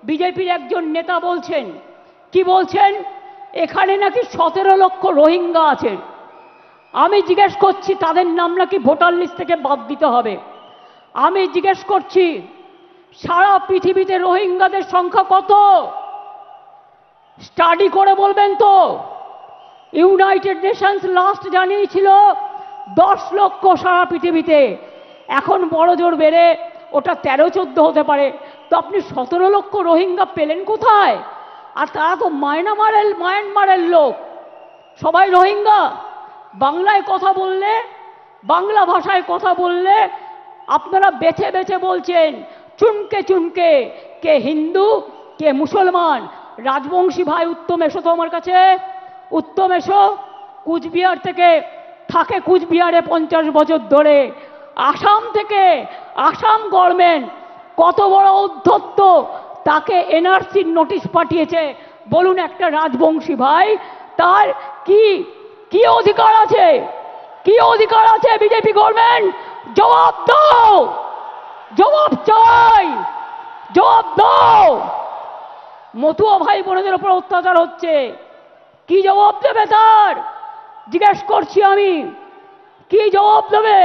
বিজেপির একজন নেতা বলছেন, কি বলছেন, এখানে নাকি 17 লক্ষ রোহিঙ্গা আছেন। আমি জিজ্ঞেস করছি তাদের নাম নাকি ভোটার লিস্ট থেকে বাদ দিতে হবে। আমি জিজ্ঞেস করছি সারা পৃথিবীতে রোহিঙ্গাদের সংখ্যা কত? স্টাডি করে বলবেন তো। ইউনাইটেড নেশনস লাস্ট জানিয়েছিল 10 লক্ষ সারা পৃথিবীতে, এখন বড় জোর বেড়ে ওটা 13-14 হতে পারে। তো আপনি 17 লক্ষ রোহিঙ্গা পেলেন কোথায়? আর তারা তো মায়ানমারের লোক, সবাই রোহিঙ্গা। বাংলায় কথা বললে, বাংলা ভাষায় কথা বললে আপনারা বেছে বেছে বলছেন চুনকে চুনকে, কে হিন্দু কে মুসলমান। রাজবংশী ভাই উত্তম এসো তো আমার কাছে, উত্তম এসো। কুচবিহার থেকে থাকে, কুচবিহারে 50 বছর ধরে। আসাম থেকে, আসাম গভর্নমেন্ট কত বড় উদ্ধত্ত, তাকে এনআরসির নোটিশ পাঠিয়েছে। বলুন একটা রাজবংশী ভাই তার কি কি অধিকার আছে? কি অধিকার আছে বিজেপি গভর্নমেন্ট? জবাব দাও, জবাব চাই, জবাব দাও। মতুয়া ভাই বোনদের উপর অত্যাচার হচ্ছে, কি জবাব দেবে তার? জিজ্ঞেস করছি আমি, কি জবাব দেবে?